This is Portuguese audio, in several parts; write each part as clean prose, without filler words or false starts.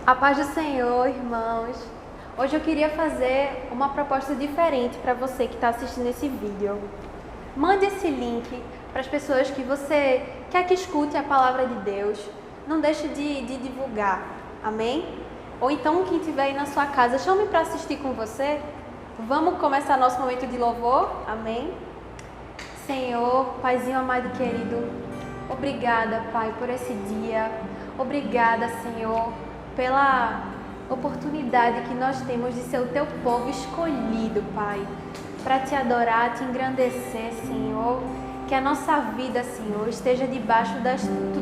A paz do Senhor, irmãos. Hoje eu queria fazer uma proposta diferente para você que está assistindo esse vídeo. Mande esse link para as pessoas que você quer que escute a palavra de Deus. Não deixe de divulgar, amém? Ou então quem estiver aí na sua casa, chame para assistir com você. Vamos começar nosso momento de louvor, amém? Senhor, Paizinho amado e querido, obrigada, Pai, por esse dia. Obrigada, Senhor, pela oportunidade que nós temos de ser o Teu povo escolhido, Pai, para Te adorar, Te engrandecer, Senhor. Que a nossa vida, Senhor, esteja debaixo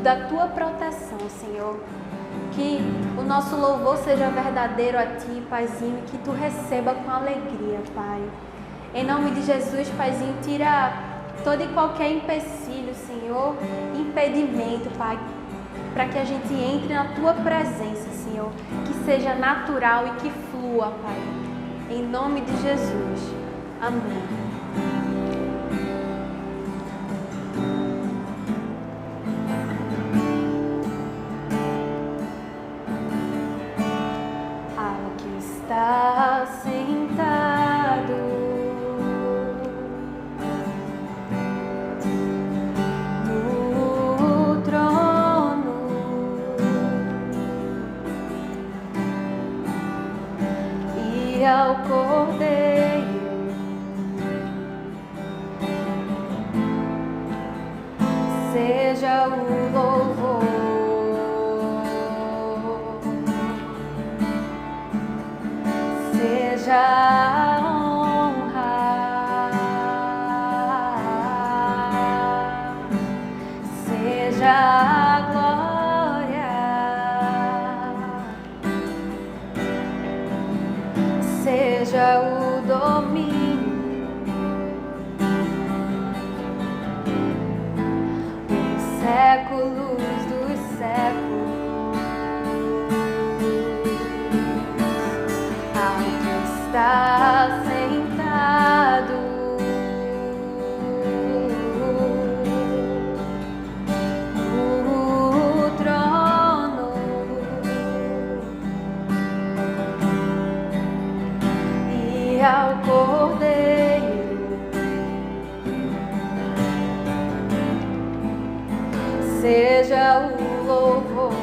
da Tua proteção, Senhor. Que o nosso louvor seja verdadeiro a Ti, Paizinho, e que Tu receba com alegria, Pai. Em nome de Jesus, Paizinho, tira todo e qualquer empecilho, Senhor, impedimento, Pai, para que a gente entre na Tua presença, Senhor, que seja natural e que flua, Pai. Em nome de Jesus. Amém. Aqui está sentado no trono e ao Cordeiro seja o louvor, seja a honra, seja a glória, seja o domínio por séculos dos séculos. Aqui está sentado no trono e ao Cordeiro seja o louvor,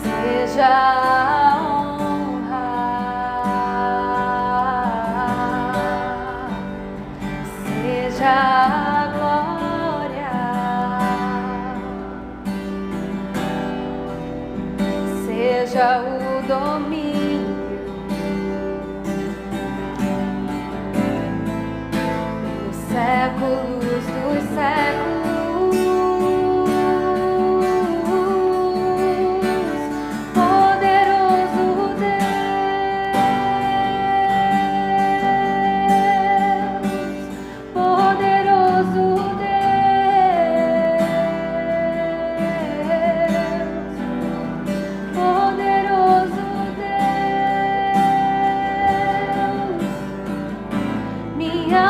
seja a honra, seja a glória, seja o domínio dos séculos dos séculos. Minha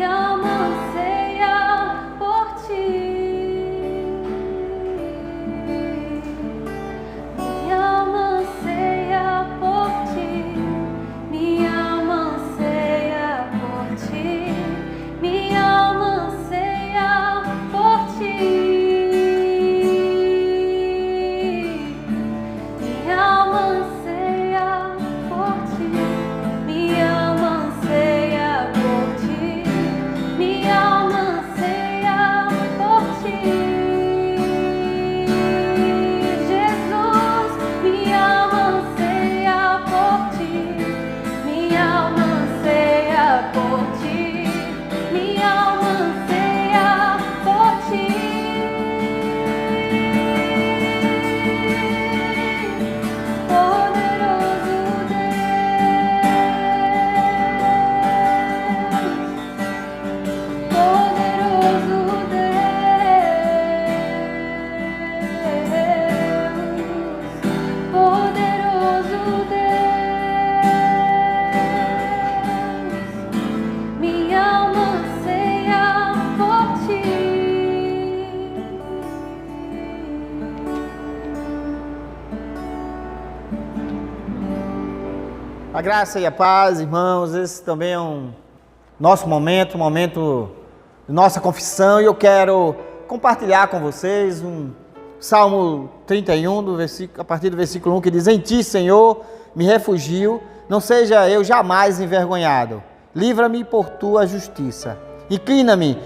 alma graça e a paz, irmãos. Esse também é nosso momento, de nossa confissão, e eu quero compartilhar com vocês um Salmo 31, a partir do versículo 1, que diz: Em ti, Senhor, me refugio, não seja eu jamais envergonhado. Livra-me por tua justiça. Inclina-me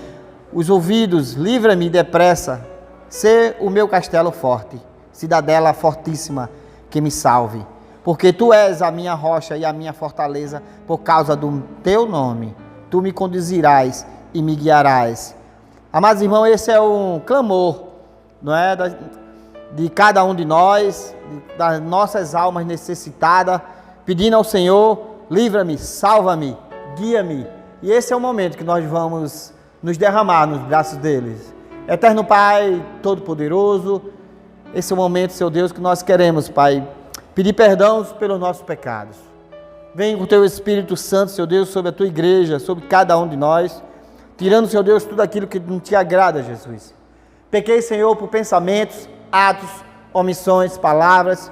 os ouvidos, livra-me depressa. Sê o meu castelo forte, cidadela fortíssima que me salve. Porque tu és a minha rocha e a minha fortaleza, por causa do teu nome. Tu me conduzirás e me guiarás. Amados irmãos, esse é um clamor, não é? De cada um de nós, das nossas almas necessitadas, pedindo ao Senhor: livra-me, salva-me, guia-me. E esse é o momento que nós vamos nos derramar nos braços deles. Eterno Pai, Todo-Poderoso, esse é o momento, Seu Deus, que nós queremos, Pai, pedir perdão pelos nossos pecados. Vem com o Teu Espírito Santo, Seu Deus, sobre a Tua igreja, sobre cada um de nós, tirando, Seu Deus, tudo aquilo que não Te agrada, Jesus. Pequei, Senhor, por pensamentos, atos, omissões, palavras.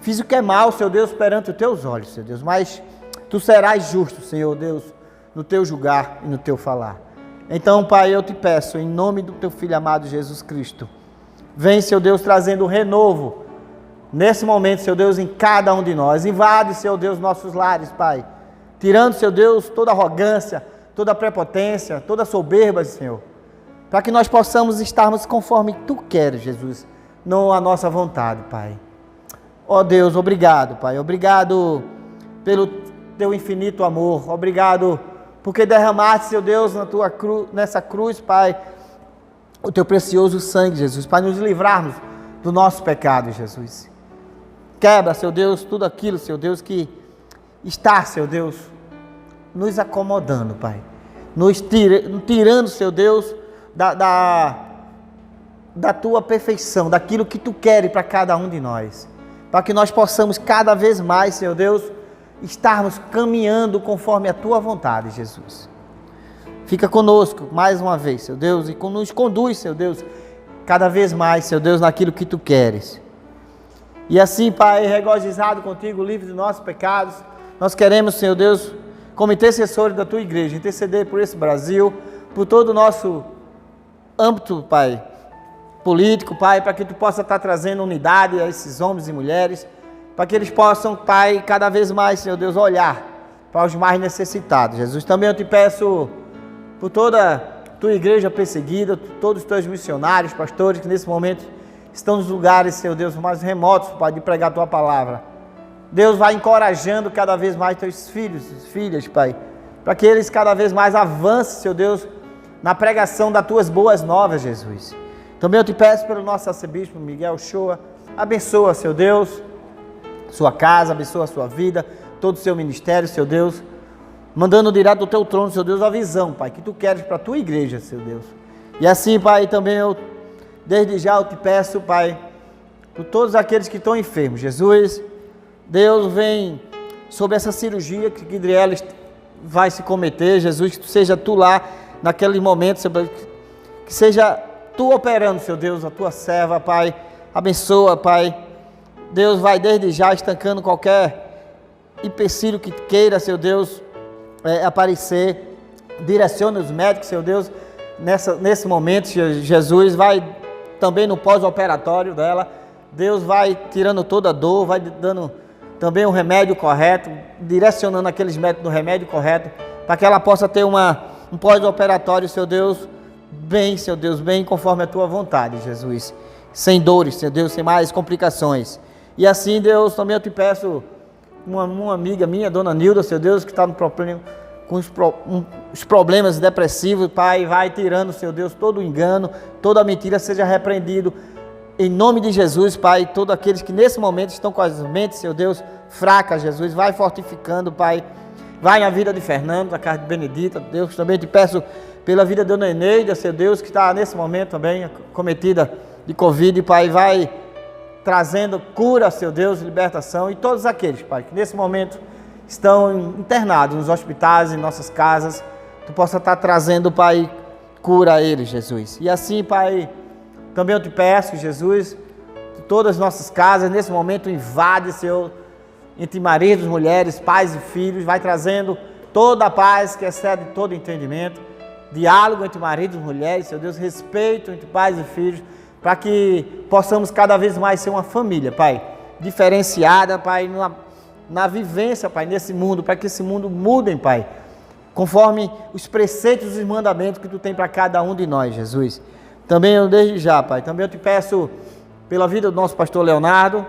Fiz o que é mal, Seu Deus, perante os Teus olhos, Seu Deus, mas Tu serás justo, Senhor Deus, no Teu julgar e no Teu falar. Então, Pai, eu te peço, em nome do Teu Filho amado Jesus Cristo, vem, Seu Deus, trazendo renovo, nesse momento, Seu Deus, em cada um de nós. Invade, Seu Deus, nossos lares, Pai, tirando, Seu Deus, toda arrogância, toda prepotência, toda soberba, Senhor, para que nós possamos estarmos conforme Tu queres, Jesus, não a nossa vontade, Pai. Ó Deus, obrigado, Pai, obrigado pelo Teu infinito amor, obrigado porque derramaste, Seu Deus, nessa cruz, Pai, o Teu precioso sangue, Jesus, para nos livrarmos do nosso pecado, Jesus. Quebra, Seu Deus, tudo aquilo, Seu Deus, que está, Seu Deus, nos acomodando, Pai, nos tirando, Seu Deus, da Tua perfeição, daquilo que Tu queres para cada um de nós, para que nós possamos cada vez mais, Seu Deus, estarmos caminhando conforme a Tua vontade, Jesus. Fica conosco mais uma vez, Seu Deus, e nos conduz, Seu Deus, cada vez mais, Seu Deus, naquilo que Tu queres. E assim, Pai, regozijado contigo, livre dos nossos pecados, nós queremos, Senhor Deus, como intercessores da Tua igreja, interceder por esse Brasil, por todo o nosso âmbito, Pai, político, Pai, para que Tu possa estar trazendo unidade a esses homens e mulheres, para que eles possam, Pai, cada vez mais, Senhor Deus, olhar para os mais necessitados. Jesus, também eu te peço por toda a Tua igreja perseguida, todos os Teus missionários, pastores, que nesse momento estão nos lugares, Senhor Deus, mais remotos, Pai, de pregar a Tua palavra. Deus vai encorajando cada vez mais Teus filhos e filhas, Pai, para que eles cada vez mais avancem, Senhor Deus, na pregação das Tuas boas novas, Jesus. Também eu te peço pelo nosso arcebispo Miguel Shoa, abençoa, Senhor Deus, sua casa, abençoa a sua vida, todo o seu ministério, Seu Deus, mandando direto do Teu trono, Seu Deus, a visão, Pai, que Tu queres para a Tua igreja, Seu Deus. E assim, Pai, também desde já eu te peço, Pai, por todos aqueles que estão enfermos, Jesus, Deus, vem sobre essa cirurgia que Guidriela vai se cometer, Jesus, que seja Tu lá, naquele momento, que seja Tu operando, Seu Deus, a Tua serva, Pai, abençoa, Pai. Deus vai desde já estancando qualquer empecilho que queira, Seu Deus, aparecer. Direciona os médicos, Seu Deus, nesse momento, Jesus, vai também no pós-operatório dela. Deus vai tirando toda a dor, vai dando também o remédio correto, direcionando aqueles médicos no remédio correto, para que ela possa ter um pós-operatório, Seu Deus, bem conforme a Tua vontade, Jesus. Sem dores, Seu Deus, sem mais complicações. E assim, Deus, também eu te peço, uma amiga minha, Dona Nilda, Seu Deus, que está no problema, com os problemas depressivos, Pai, vai tirando, Seu Deus, todo o engano, toda a mentira seja repreendido. Em nome de Jesus, Pai, todos aqueles que nesse momento estão com as mentes, Seu Deus, fracas, Jesus, vai fortificando, Pai. Vai na vida de Fernando, da casa de Benedita, Deus, também te peço pela vida de Dona Eneida, Seu Deus, que está nesse momento também cometida de Covid, Pai, vai trazendo cura, Seu Deus, libertação, e todos aqueles, Pai, que nesse momento estão internados nos hospitais, em nossas casas, Tu possa estar trazendo, Pai, cura a eles, Jesus. E assim, Pai, também eu te peço, Jesus, que todas as nossas casas, nesse momento, invade, Senhor, entre maridos, mulheres, pais e filhos, vai trazendo toda a paz que excede todo entendimento, diálogo entre maridos e mulheres, Senhor Deus, respeito entre pais e filhos, para que possamos cada vez mais ser uma família, Pai, diferenciada, Pai, na vivência, Pai, nesse mundo, para que esse mundo mude, Pai, conforme os preceitos e os mandamentos que Tu tem para cada um de nós, Jesus. Também eu desde já, Pai, também eu te peço pela vida do nosso pastor Leonardo,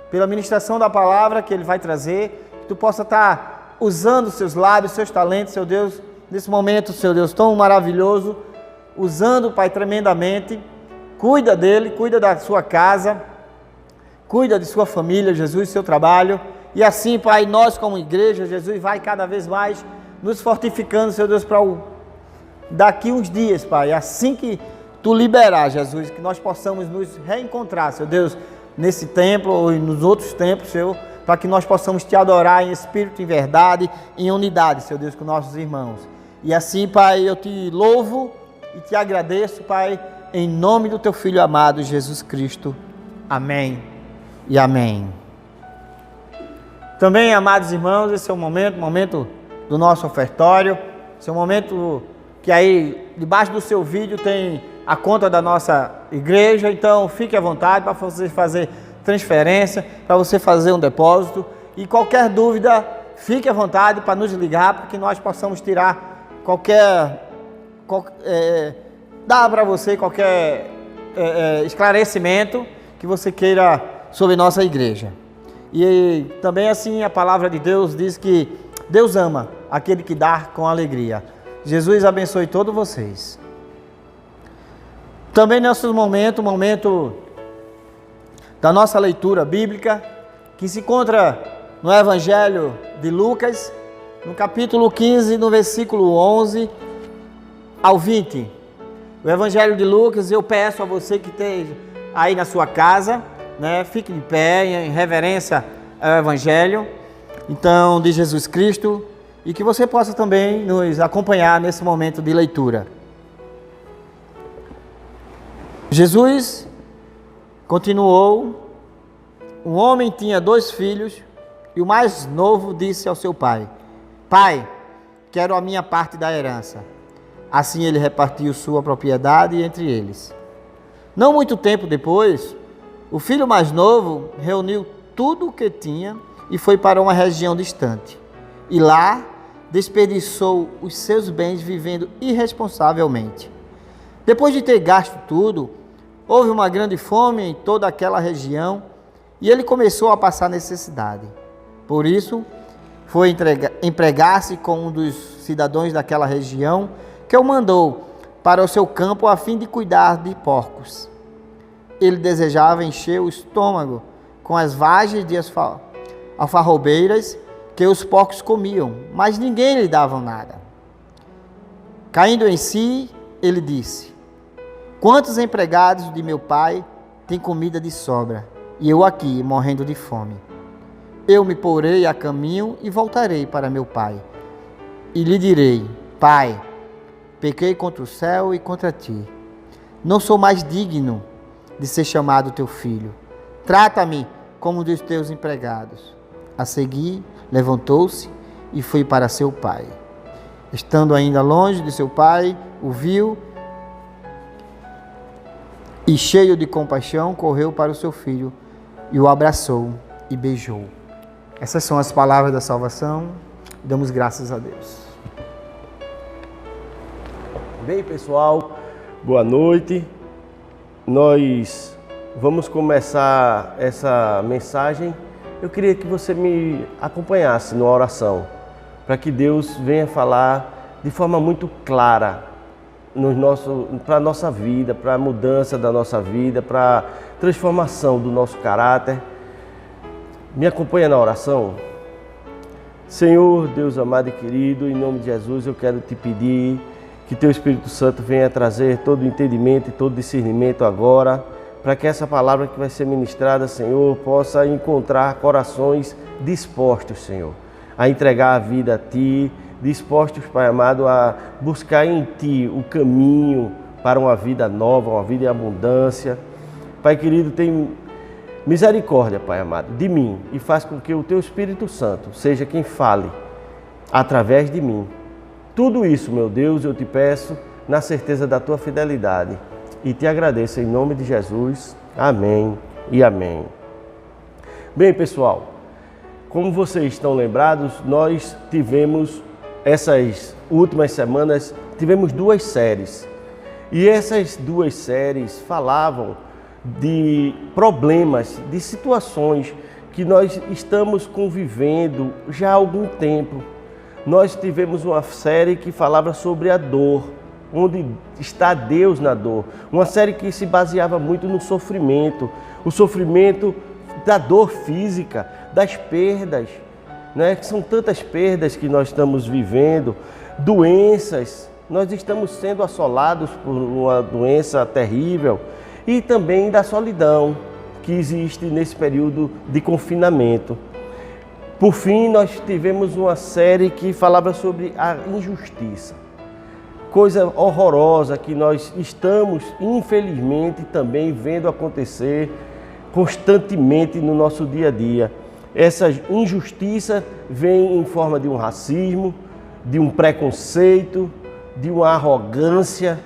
pela ministração da palavra que ele vai trazer, que Tu possa estar usando os seus lábios, seus talentos, Seu Deus, nesse momento, Seu Deus, tão maravilhoso, usando, Pai, tremendamente. Cuida dele, cuida da sua casa, cuida de sua família, Jesus, seu trabalho. E assim, Pai, nós como igreja, Jesus, vai cada vez mais nos fortificando, Seu Deus, para daqui uns dias, Pai, assim que Tu liberar, Jesus, que nós possamos nos reencontrar, Seu Deus, nesse templo ou nos outros templos, Senhor, para que nós possamos Te adorar em espírito, em verdade, em unidade, Seu Deus, com nossos irmãos. E assim, Pai, eu Te louvo e Te agradeço, Pai, em nome do Teu Filho amado, Jesus Cristo. Amém e amém. Também, amados irmãos, esse é o momento do nosso ofertório. Esse é o momento que aí, debaixo do seu vídeo, tem a conta da nossa igreja. Então, fique à vontade para você fazer transferência, para você fazer um depósito. E qualquer dúvida, fique à vontade para nos ligar, para que nós possamos tirar dar para você qualquer esclarecimento que você queira sobre nossa igreja. E também assim a palavra de Deus diz que Deus ama aquele que dá com alegria. Jesus abençoe todos vocês. Também nesse momento da nossa leitura bíblica, que se encontra no Evangelho de Lucas, no capítulo 15, no versículo 11 ao 20. O Evangelho de Lucas, eu peço a você que esteja aí na sua casa, né, fique de pé em reverência ao Evangelho, então, de Jesus Cristo, e que você possa também nos acompanhar nesse momento de leitura. Jesus continuou: um homem tinha 2 filhos, e o mais novo disse ao seu pai: Pai, quero a minha parte da herança. Assim ele repartiu sua propriedade entre eles. Não muito tempo depois, o filho mais novo reuniu tudo o que tinha e foi para uma região distante. E lá desperdiçou os seus bens vivendo irresponsavelmente. Depois de ter gasto tudo, houve uma grande fome em toda aquela região e ele começou a passar necessidade. Por isso, foi empregar-se com um dos cidadãos daquela região, que o mandou para o seu campo a fim de cuidar de porcos. Ele desejava encher o estômago com as vagens de alfarrobeiras que os porcos comiam, mas ninguém lhe dava nada. Caindo em si, ele disse: Quantos empregados de meu pai têm comida de sobra, e eu aqui morrendo de fome? Eu me porei a caminho e voltarei para meu pai, e lhe direi: Pai, pequei contra o céu e contra ti. Não sou mais digno de ser chamado teu filho. Trata-me como um dos teus empregados. A seguir, levantou-se e foi para seu pai. Estando ainda longe de seu pai, o viu e, cheio de compaixão, correu para o seu filho e o abraçou e beijou. Essas são as palavras da salvação. Damos graças a Deus. Bem, pessoal, boa noite. Nós vamos começar essa mensagem. Eu queria que você me acompanhasse numa oração, para que Deus venha falar de forma muito clara para a nossa vida, para a mudança da nossa vida, para a transformação do nosso caráter. Me acompanha na oração. Senhor, Deus amado e querido, em nome de Jesus, eu quero te pedir que Teu Espírito Santo venha trazer todo o entendimento e todo o discernimento agora, para que essa palavra que vai ser ministrada, Senhor, possa encontrar corações dispostos, Senhor, a entregar a vida a Ti, dispostos, Pai amado, a buscar em Ti o caminho para uma vida nova, uma vida em abundância. Pai querido, tem Misericórdia, Pai amado, de mim, e faz com que o Teu Espírito Santo seja quem fale através de mim. Tudo isso, meu Deus, eu te peço na certeza da Tua fidelidade e te agradeço em nome de Jesus. Amém e amém. Bem, pessoal, como vocês estão lembrados, nós tivemos essas últimas semanas, tivemos 2 séries. E essas 2 séries falavam de problemas, de situações que nós estamos convivendo já há algum tempo. Nós tivemos uma série que falava sobre a dor, onde está Deus na dor. Uma série que se baseava muito no sofrimento, o sofrimento da dor física, das perdas, né? São tantas perdas que nós estamos vivendo, doenças, nós estamos sendo assolados por uma doença terrível e também da solidão que existe nesse período de confinamento. Por fim, nós tivemos uma série que falava sobre a injustiça, coisa horrorosa que nós estamos, infelizmente, também vendo acontecer constantemente no nosso dia a dia. Essa injustiça vem em forma de um racismo, de um preconceito, de uma arrogância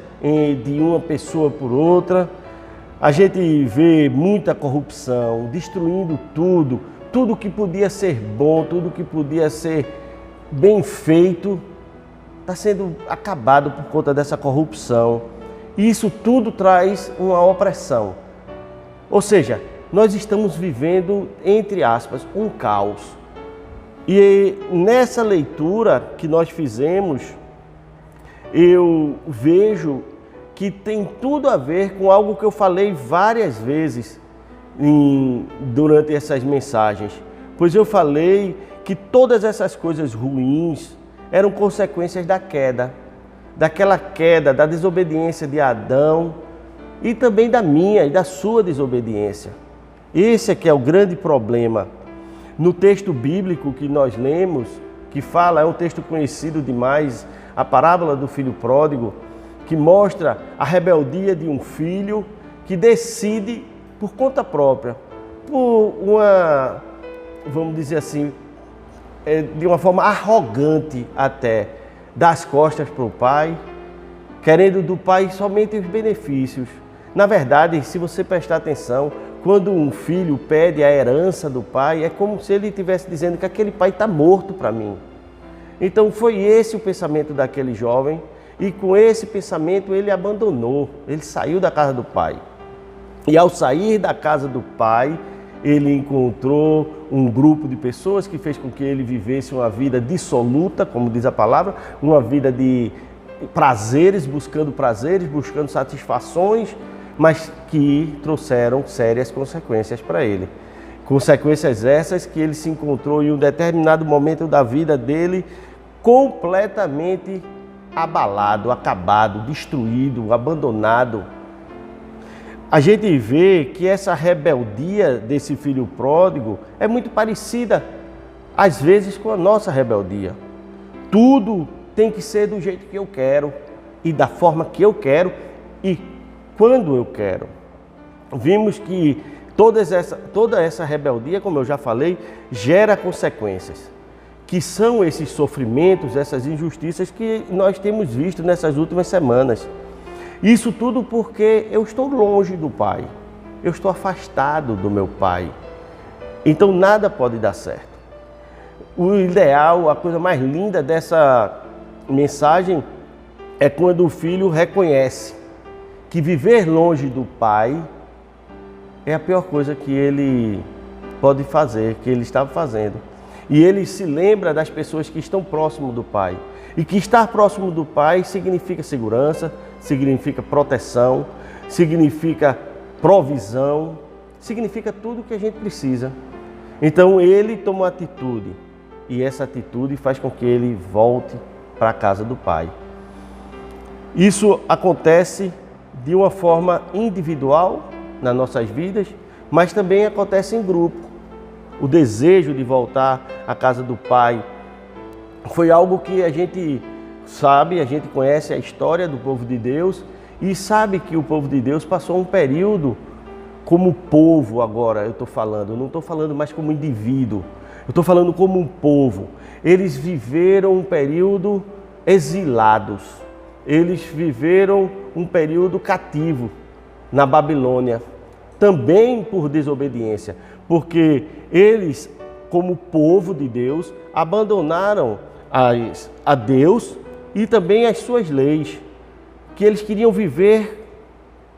de uma pessoa por outra. A gente vê muita corrupção, destruindo tudo, tudo que podia ser bom, tudo que podia ser bem feito, está sendo acabado por conta dessa corrupção. E isso tudo traz uma opressão. Ou seja, nós estamos vivendo, entre aspas, um caos. E nessa leitura que nós fizemos, eu vejo que tem tudo a ver com algo que eu falei várias vezes durante essas mensagens. Pois eu falei que todas essas coisas ruins eram consequências da queda, daquela queda, da desobediência de Adão e também da minha e da sua desobediência. Esse é que é o grande problema. No texto bíblico que nós lemos, que fala, é um texto conhecido demais, a parábola do filho pródigo, que mostra a rebeldia de um filho que decide por conta própria, por uma, vamos dizer assim, de uma forma arrogante até, dar as costas para o pai, querendo do pai somente os benefícios. Na verdade, se você prestar atenção, quando um filho pede a herança do pai, é como se ele estivesse dizendo que aquele pai está morto para mim. Então foi esse o pensamento daquele jovem, e com esse pensamento ele abandonou, ele saiu da casa do pai. E ao sair da casa do pai, ele encontrou um grupo de pessoas que fez com que ele vivesse uma vida dissoluta, como diz a palavra, uma vida de prazeres, buscando satisfações, mas que trouxeram sérias consequências para ele. Consequências essas que ele se encontrou em um determinado momento da vida dele completamente abalado, acabado, destruído, abandonado. A gente vê que essa rebeldia desse filho pródigo é muito parecida, às vezes, com a nossa rebeldia. Tudo tem que ser do jeito que eu quero e da forma que eu quero e quando eu quero. Vimos que toda essa rebeldia, como eu já falei, gera consequências, que são esses sofrimentos, essas injustiças que nós temos visto nessas últimas semanas. Isso tudo porque eu estou longe do Pai, eu estou afastado do meu Pai. Então nada pode dar certo. O ideal, a coisa mais linda dessa mensagem é quando o filho reconhece que viver longe do Pai é a pior coisa que ele pode fazer, que ele estava fazendo. E ele se lembra das pessoas que estão próximo do Pai. E que estar próximo do Pai significa segurança, significa proteção, significa provisão, significa tudo o que a gente precisa. Então ele toma uma atitude, e essa atitude faz com que ele volte para a casa do Pai. Isso acontece de uma forma individual nas nossas vidas, mas também acontece em grupo. O desejo de voltar à casa do Pai foi algo que a gente sabe, a gente conhece a história do povo de Deus e sabe que o povo de Deus passou um período como povo agora eu estou falando, eu não estou falando mais como indivíduo, eu estou falando como um povo. Eles viveram um período exilados, eles viveram um período cativo na Babilônia, também por desobediência, porque eles, como povo de Deus, abandonaram a Deus e também as suas leis, que eles queriam viver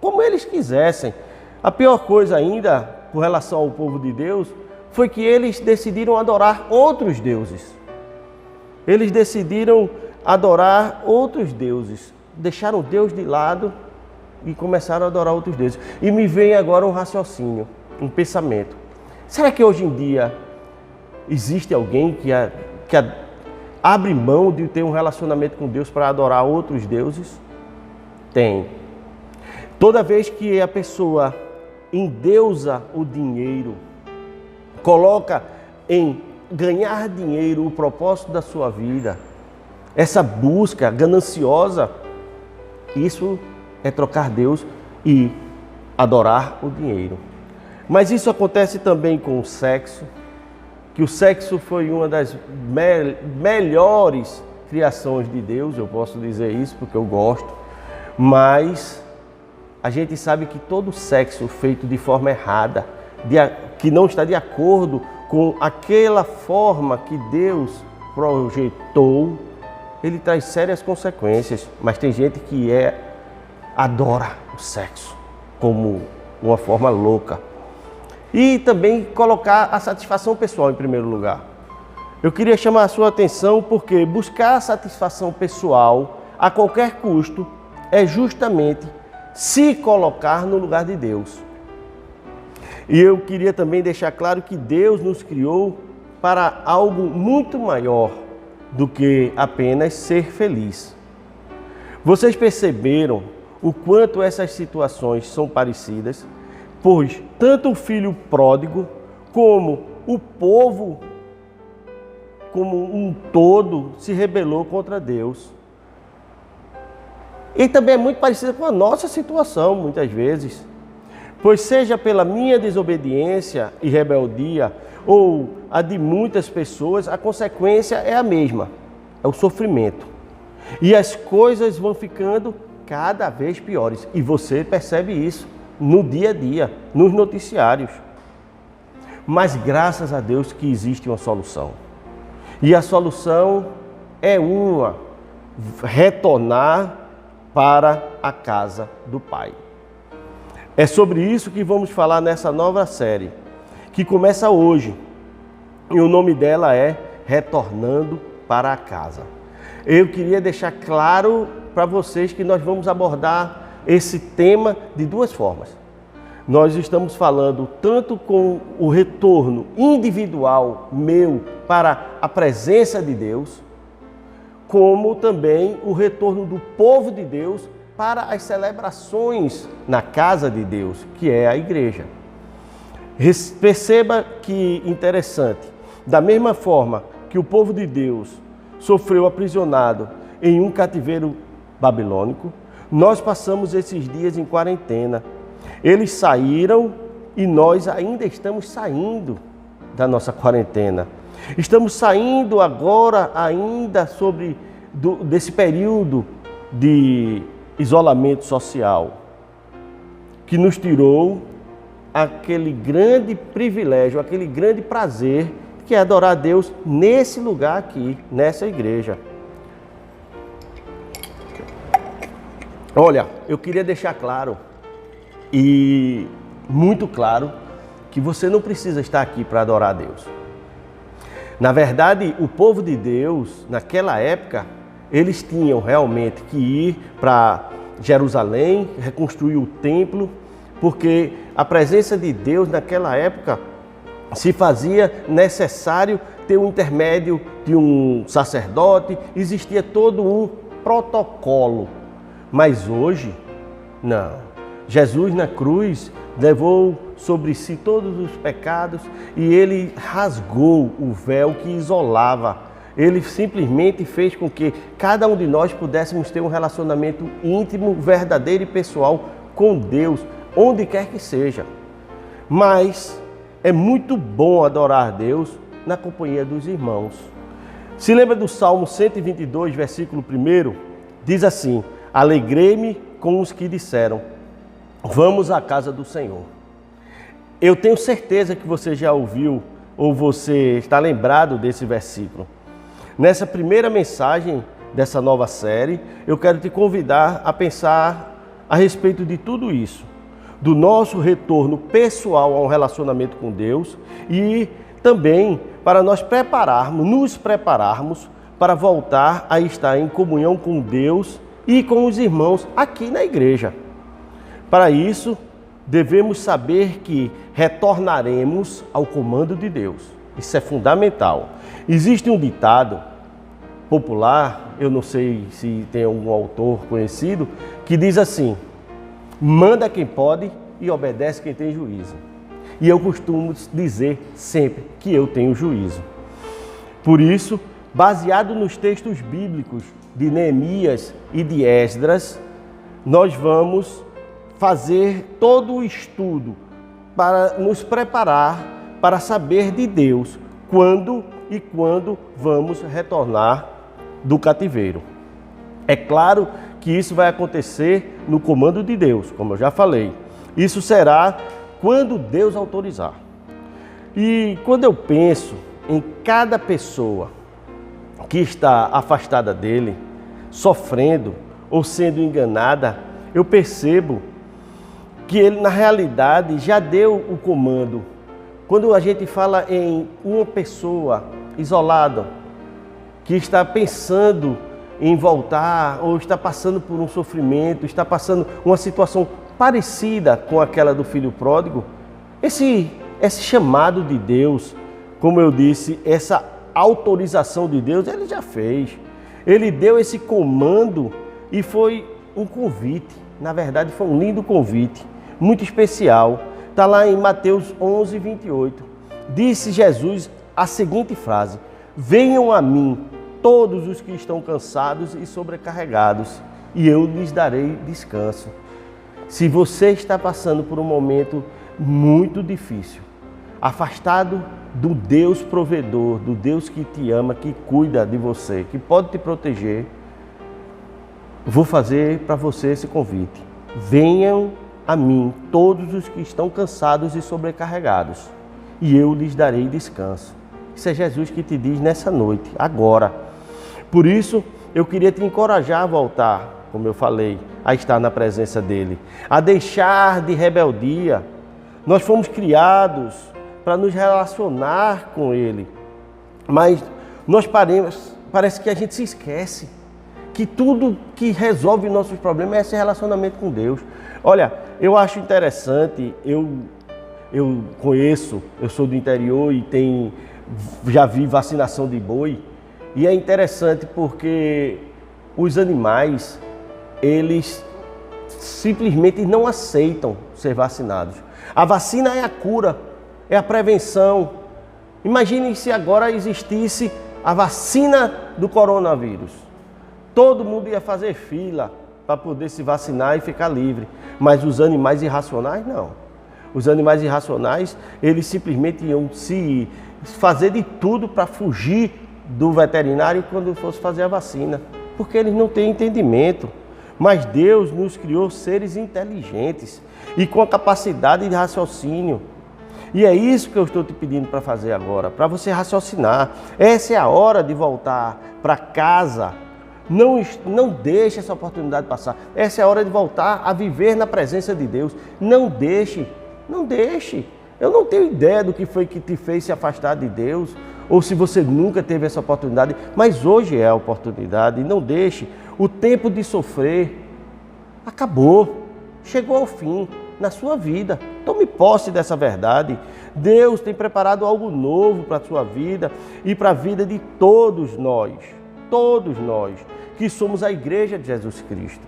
como eles quisessem. A pior coisa ainda, com relação ao povo de Deus, foi que eles decidiram adorar outros deuses. Eles decidiram adorar outros deuses, deixaram Deus de lado e começaram a adorar outros deuses. E me vem agora um raciocínio, um pensamento. Será que hoje em dia existe alguém que abre mão de ter um relacionamento com Deus para adorar outros deuses? Tem. Toda vez que a pessoa endeusa o dinheiro, coloca em ganhar dinheiro o propósito da sua vida, essa busca gananciosa, isso é trocar Deus e adorar o dinheiro. Mas isso acontece também com o sexo, que o sexo foi uma das melhores criações de Deus, eu posso dizer isso porque eu gosto, mas a gente sabe que todo sexo feito de forma errada, que não está de acordo com aquela forma que Deus projetou, ele traz sérias consequências. Mas tem gente que adora o sexo como uma forma louca. E também colocar a satisfação pessoal em primeiro lugar. Eu queria chamar a sua atenção porque buscar a satisfação pessoal a qualquer custo é justamente se colocar no lugar de Deus. E eu queria também deixar claro que Deus nos criou para algo muito maior do que apenas ser feliz. Vocês perceberam o quanto essas situações são parecidas? Pois tanto o filho pródigo como o povo como um todo se rebelou contra Deus. E também é muito parecida com a nossa situação, muitas vezes. Pois seja pela minha desobediência e rebeldia, ou a de muitas pessoas, a consequência é a mesma, é o sofrimento. E as coisas vão ficando cada vez piores. E você percebe isso no dia a dia, nos noticiários. Mas graças a Deus que existe uma solução. E a solução é retornar para a casa do Pai. É sobre isso que vamos falar nessa nova série, que começa hoje. E o nome dela é Retornando para a Casa. Eu queria deixar claro para vocês que nós vamos abordar esse tema de duas formas. Nós estamos falando tanto com o retorno individual meu para a presença de Deus, como também o retorno do povo de Deus para as celebrações na casa de Deus, que é a igreja. Perceba que interessante, da mesma forma que o povo de Deus sofreu aprisionado em um cativeiro babilônico, nós passamos esses dias em quarentena. Eles saíram e nós ainda estamos saindo da nossa quarentena. Estamos saindo agora ainda desse período de isolamento social que nos tirou aquele grande privilégio, aquele grande prazer que é adorar a Deus nesse lugar aqui, nessa igreja. Olha, eu queria deixar claro e muito claro que você não precisa estar aqui para adorar a Deus. Na verdade, o povo de Deus, naquela época, eles tinham realmente que ir para Jerusalém, reconstruir o templo, porque a presença de Deus naquela época se fazia necessário ter um intermédio de um sacerdote, existia todo um protocolo. Mas hoje, não. Jesus na cruz levou sobre si todos os pecados e ele rasgou o véu que isolava. Ele simplesmente fez com que cada um de nós pudéssemos ter um relacionamento íntimo, verdadeiro e pessoal com Deus, onde quer que seja. mas é muito bom adorar a Deus na companhia dos irmãos. Se lembra do Salmo 122, versículo 1? Diz assim: alegrei-me com os que disseram, vamos à casa do Senhor. Eu tenho certeza que você já ouviu ou você está lembrado desse versículo. Nessa primeira mensagem dessa nova série, eu quero te convidar a pensar a respeito de tudo isso, do nosso retorno pessoal a um relacionamento com Deus e também para nós nos prepararmos para voltar a estar em comunhão com Deus e com os irmãos aqui na igreja. Para isso, devemos saber que retornaremos ao comando de Deus. Isso é fundamental. Existe um ditado popular, eu não sei se tem algum autor conhecido, que diz assim: manda quem pode e obedece quem tem juízo. E eu costumo dizer sempre que eu tenho juízo. Por isso, baseado nos textos bíblicos de Neemias e de Esdras, nós vamos fazer todo o estudo para nos preparar para saber de Deus quando vamos retornar do cativeiro. É claro que isso vai acontecer no comando de Deus, como eu já falei. Isso será quando Deus autorizar. E quando eu penso em cada pessoa que está afastada dele, sofrendo ou sendo enganada, eu percebo que ele, na realidade, já deu o comando. Quando a gente fala em uma pessoa isolada, que está pensando em voltar, ou está passando por um sofrimento, está passando uma situação parecida com aquela do filho pródigo, esse chamado de Deus, como eu disse, essa autorização de Deus, ele já fez. Ele deu esse comando e foi um convite. Na verdade, foi um lindo convite, muito especial. Está lá em Mateus 11, 28. Disse Jesus a seguinte frase: venham a mim todos os que estão cansados e sobrecarregados, e eu lhes darei descanso. Se você está passando por um momento muito difícil, afastado do Deus provedor, do Deus que te ama, que cuida de você, que pode te proteger, vou fazer para você esse convite. Venham a mim todos os que estão cansados e sobrecarregados, e eu lhes darei descanso. Isso é Jesus que te diz nessa noite, agora. Por isso, eu queria te encorajar a voltar, como eu falei, a estar na presença dele, a deixar de rebeldia. Nós fomos criados para nos relacionar com ele, mas parece que a gente se esquece que tudo que resolve nossos problemas é esse relacionamento com Deus. Olha, eu acho interessante, eu conheço, eu sou do interior e já vi vacinação de boi, e é interessante porque os animais, eles simplesmente não aceitam ser vacinados. A vacina é a cura, é a prevenção. Imagine se agora existisse a vacina do coronavírus. Todo mundo ia fazer fila para poder se vacinar e ficar livre. Mas os animais irracionais, não. Os animais irracionais, eles simplesmente iam se fazer de tudo para fugir do veterinário quando fosse fazer a vacina, porque eles não têm entendimento. Mas Deus nos criou seres inteligentes e com a capacidade de raciocínio. E é isso que eu estou te pedindo para fazer agora, para você raciocinar. Essa é a hora de voltar para casa. Não deixe essa oportunidade passar. Essa é a hora de voltar a viver na presença de Deus. Não deixe. Eu não tenho ideia do que foi que te fez se afastar de Deus, ou se você nunca teve essa oportunidade, mas hoje é a oportunidade. Não deixe. O tempo de sofrer acabou, chegou ao fim na sua vida. Tome posse dessa verdade. Deus tem preparado algo novo para a sua vida e para a vida de todos nós que somos a igreja de Jesus Cristo.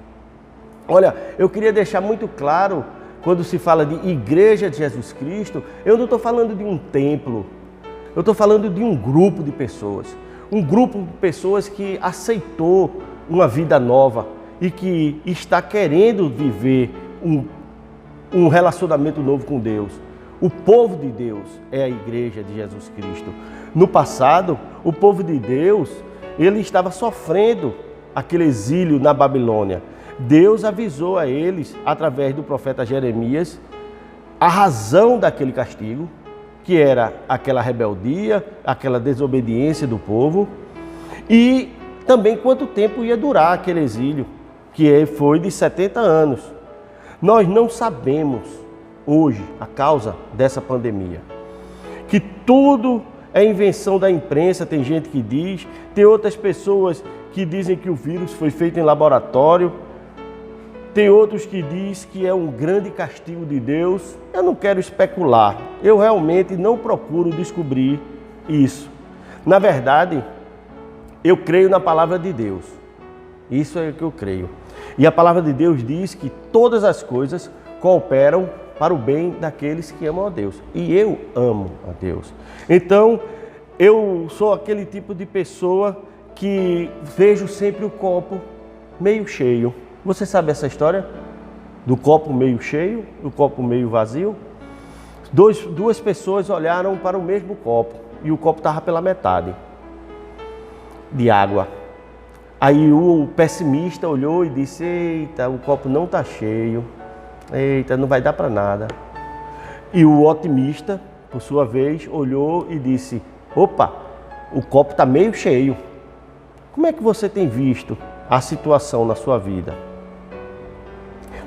Olha, eu queria deixar muito claro, quando se fala de igreja de Jesus Cristo, eu não estou falando de um templo, eu estou falando de um grupo de pessoas. Um grupo de pessoas que aceitou uma vida nova e que está querendo viver um relacionamento novo com Deus. O povo de Deus é a igreja de Jesus Cristo. No passado, o povo de Deus, ele estava sofrendo aquele exílio na Babilônia. Deus avisou a eles, através do profeta Jeremias, a razão daquele castigo, que era aquela rebeldia, aquela desobediência do povo, e também quanto tempo ia durar aquele exílio, que foi de 70 anos. Nós não sabemos hoje a causa dessa pandemia, que tudo é invenção da imprensa, tem gente que diz, tem outras pessoas que dizem que o vírus foi feito em laboratório, tem outros que dizem que é um grande castigo de Deus. Eu não quero especular, eu realmente não procuro descobrir isso. Na verdade, eu creio na palavra de Deus, isso é o que eu creio. E a palavra de Deus diz que todas as coisas cooperam para o bem daqueles que amam a Deus. E eu amo a Deus. Então, eu sou aquele tipo de pessoa que vejo sempre o copo meio cheio. Você sabe essa história? Do copo meio cheio, do copo meio vazio? Duas pessoas olharam para o mesmo copo e o copo estava pela metade de água. Aí o pessimista olhou e disse: eita, o copo não está cheio, eita, não vai dar para nada. E o otimista, por sua vez, olhou e disse: opa, o copo está meio cheio. Como é que você tem visto a situação na sua vida?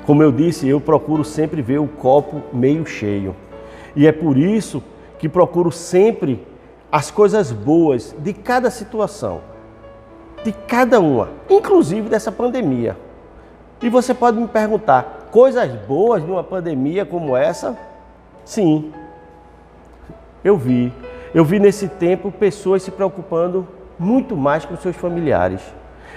Como eu disse, eu procuro sempre ver o copo meio cheio. E é por isso que procuro sempre as coisas boas de cada situação, de cada uma, inclusive dessa pandemia. E você pode me perguntar, coisas boas numa pandemia como essa? Sim, eu vi nesse tempo pessoas se preocupando muito mais com seus familiares.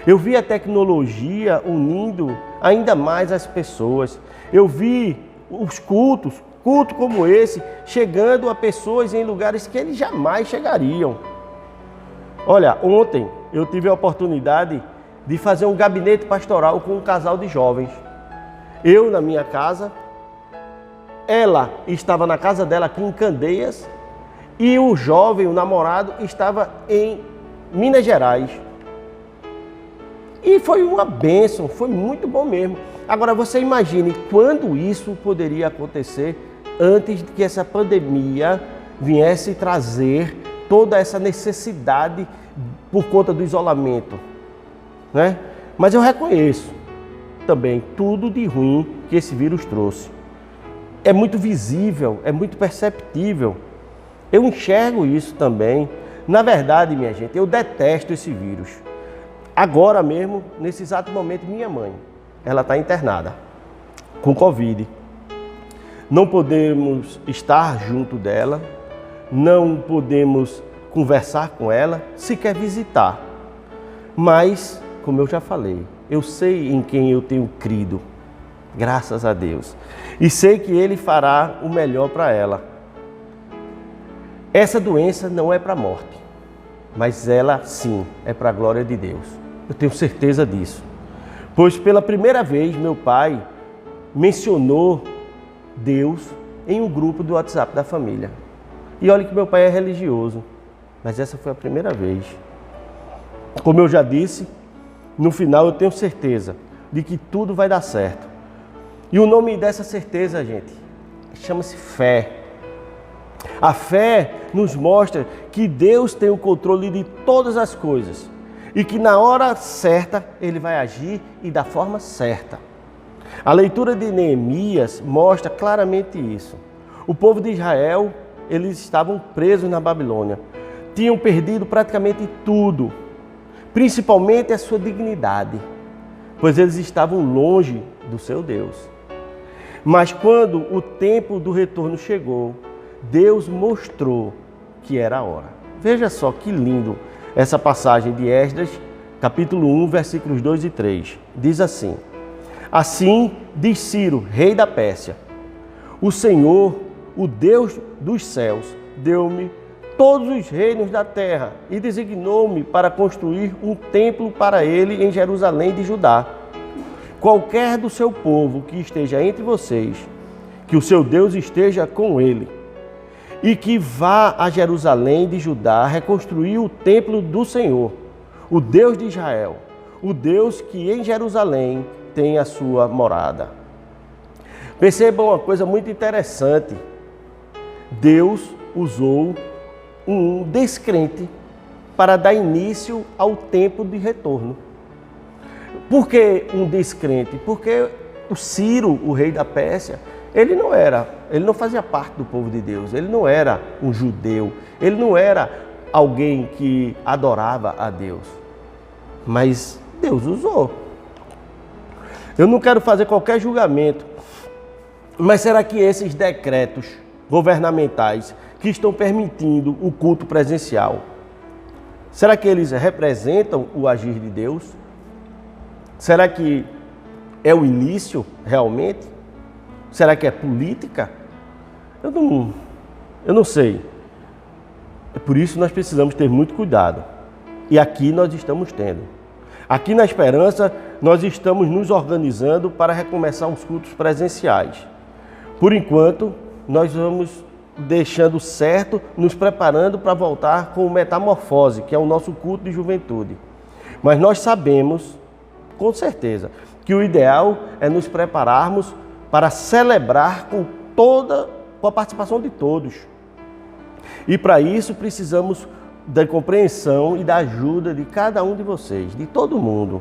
Eu vi a tecnologia unindo ainda mais as pessoas. Eu vi os culto como esse, chegando a pessoas em lugares que eles jamais chegariam. Olha, ontem eu tive a oportunidade de fazer um gabinete pastoral com um casal de jovens. Eu na minha casa, ela estava na casa dela aqui em Candeias e o jovem, o namorado, estava em Minas Gerais. E foi uma bênção, foi muito bom mesmo. Agora você imagine quando isso poderia acontecer antes de que essa pandemia viesse trazer toda essa necessidade por conta do isolamento, né? Mas eu reconheço também tudo de ruim que esse vírus trouxe. É muito visível, é muito perceptível. Eu enxergo isso também. Na verdade, minha gente, eu detesto esse vírus. Agora mesmo, nesse exato momento, minha mãe, ela está internada com Covid. Não podemos estar junto dela, não podemos conversar com ela, sequer visitar. Mas, como eu já falei, eu sei em quem eu tenho crido, graças a Deus. E sei que Ele fará o melhor para ela. Essa doença não é para a morte, mas ela sim é para a glória de Deus. Eu tenho certeza disso. Pois pela primeira vez meu pai mencionou Deus em um grupo do WhatsApp da família. E olha que meu pai é religioso, mas essa foi a primeira vez. Como eu já disse, no final eu tenho certeza de que tudo vai dar certo. E o nome dessa certeza, gente, chama-se fé. A fé nos mostra que Deus tem o controle de todas as coisas e que na hora certa Ele vai agir e da forma certa. A leitura de Neemias mostra claramente isso. O povo de Israel, eles estavam presos na Babilônia, tinham perdido praticamente tudo, principalmente a sua dignidade, pois eles estavam longe do seu Deus. Mas quando o tempo do retorno chegou, Deus mostrou que era a hora. Veja só que lindo essa passagem de Esdras, capítulo 1, versículos 2 e 3. Diz assim: assim diz Ciro, rei da Pérsia, o Senhor, o Deus dos céus, deu-me todos os reinos da terra e designou-me para construir um templo para ele em Jerusalém de Judá. Qualquer do seu povo que esteja entre vocês, que o seu Deus esteja com ele. e que vá a Jerusalém de Judá reconstruir o templo do Senhor, o Deus de Israel, o Deus que em Jerusalém tem a sua morada. Percebam uma coisa muito interessante. Deus usou um descrente para dar início ao tempo de retorno. Por que um descrente? Porque o Ciro, o rei da Pérsia, ele não fazia parte do povo de Deus, ele não era um judeu, ele não era alguém que adorava a Deus. Mas Deus usou. Eu não quero fazer qualquer julgamento, mas será que esses decretos governamentais que estão permitindo o culto presencial, será que eles representam o agir de Deus? Será que é o início realmente? Será que é política? Eu não sei. É por isso que nós precisamos ter muito cuidado. E aqui nós estamos tendo. Aqui na Esperança, nós estamos nos organizando para recomeçar os cultos presenciais. Por enquanto, nós vamos deixando certo, nos preparando para voltar com o Metamorfose, que é o nosso culto de juventude. Mas nós sabemos, com certeza, que o ideal é nos prepararmos para celebrar com a participação de todos. E para isso precisamos da compreensão e da ajuda de cada um de vocês, de todo mundo.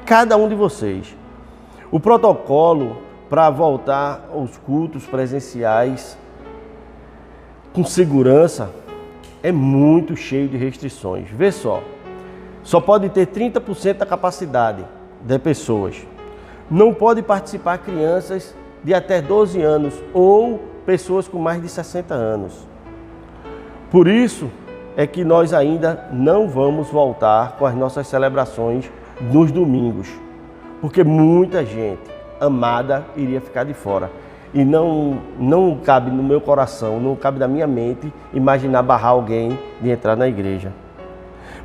Cada um de vocês. O protocolo para voltar aos cultos presenciais com segurança é muito cheio de restrições. Vê só pode ter 30% da capacidade de pessoas. Não pode participar crianças de até 12 anos ou pessoas com mais de 60 anos. Por isso é que nós ainda não vamos voltar com as nossas celebrações nos domingos, porque muita gente amada iria ficar de fora. E não cabe no meu coração, não cabe na minha mente imaginar barrar alguém de entrar na igreja.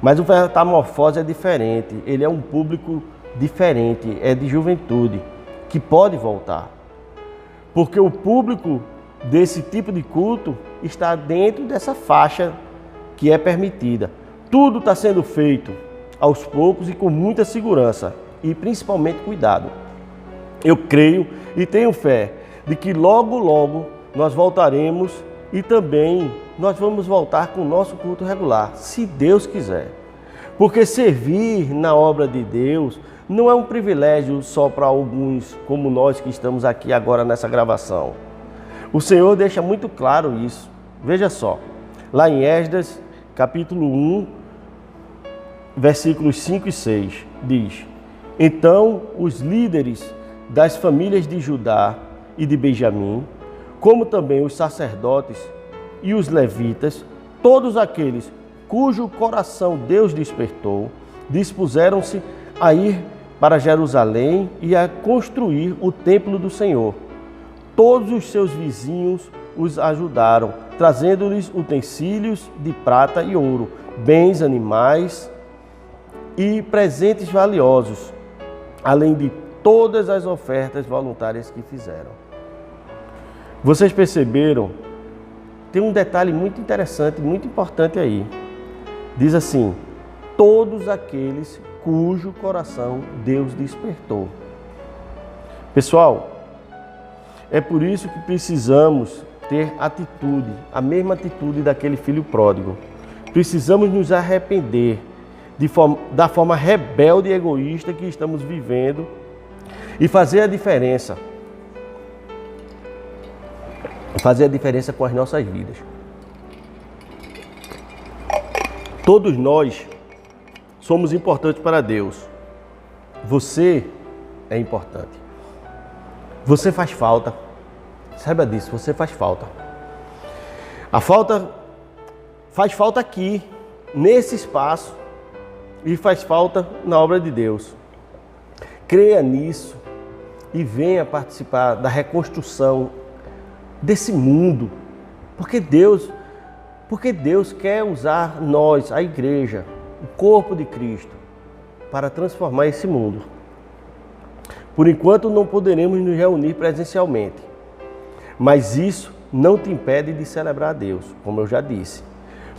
Mas o Metamorfose é diferente, ele é um público diferente, é de juventude, que pode voltar. Porque o público desse tipo de culto está dentro dessa faixa que é permitida. Tudo está sendo feito aos poucos e com muita segurança e principalmente cuidado. Eu creio e tenho fé de que logo, logo nós voltaremos e também nós vamos voltar com o nosso culto regular, se Deus quiser. Porque servir na obra de Deus não é um privilégio só para alguns como nós que estamos aqui agora nessa gravação. O Senhor deixa muito claro isso. Veja só, lá em Esdras, capítulo 1, versículos 5 e 6, diz: Então os líderes das famílias de Judá e de Benjamim, como também os sacerdotes e os levitas, todos aqueles cujo coração Deus despertou, dispuseram-se a ir para Jerusalém e a construir o templo do Senhor. Todos os seus vizinhos os ajudaram, trazendo-lhes utensílios de prata e ouro, bens animais e presentes valiosos, além de todas as ofertas voluntárias que fizeram. Vocês perceberam? Tem um detalhe muito interessante, muito importante aí. Diz assim: todos aqueles cujo coração Deus despertou. Pessoal, é por isso que precisamos ter atitude, a mesma atitude daquele filho pródigo. Precisamos nos arrepender da forma rebelde e egoísta que estamos vivendo e fazer a diferença. Fazer a diferença com as nossas vidas. Todos nós somos importantes para Deus. Você é importante. Você faz falta. Saiba disso, você faz falta. A falta faz falta aqui, nesse espaço, e faz falta na obra de Deus. Creia nisso e venha participar da reconstrução desse mundo, porque Deus quer usar nós, a igreja, o corpo de Cristo, para transformar esse mundo. Por enquanto não poderemos nos reunir presencialmente, mas isso não te impede de celebrar a Deus, como eu já disse.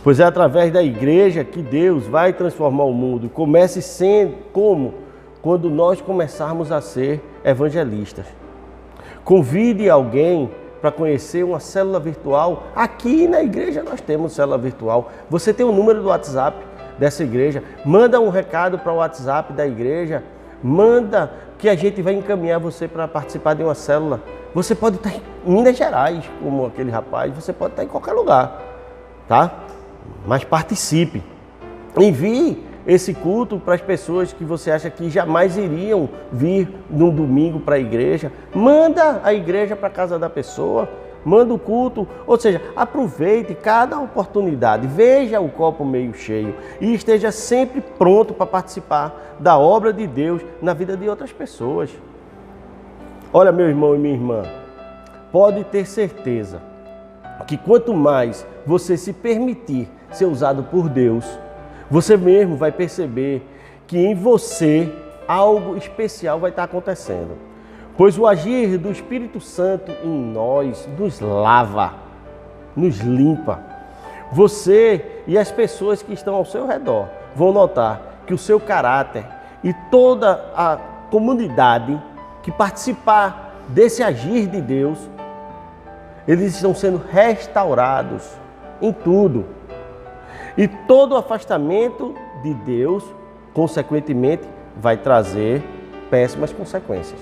Pois é através da igreja que Deus vai transformar o mundo. Comece sendo como? Quando nós começarmos a ser evangelistas. Convide alguém para conhecer uma célula virtual. Aqui na igreja nós temos célula virtual. Você tem o número do WhatsApp dessa igreja. Manda um recado para o WhatsApp da igreja. Manda que a gente vai encaminhar você para participar de uma célula. Você pode estar em Minas Gerais, como aquele rapaz. Você pode estar em qualquer lugar, tá? Mas participe. Envie esse culto para as pessoas que você acha que jamais iriam vir num domingo para a igreja. Manda a igreja para a casa da pessoa, manda o culto, ou seja, aproveite cada oportunidade, veja o copo meio cheio e esteja sempre pronto para participar da obra de Deus na vida de outras pessoas. Olha, meu irmão e minha irmã, pode ter certeza que quanto mais você se permitir ser usado por Deus, você mesmo vai perceber que em você algo especial vai estar acontecendo. Pois o agir do Espírito Santo em nós nos lava, nos limpa. Você e as pessoas que estão ao seu redor vão notar que o seu caráter e toda a comunidade que participar desse agir de Deus, eles estão sendo restaurados em tudo. E todo afastamento de Deus, consequentemente, vai trazer péssimas consequências.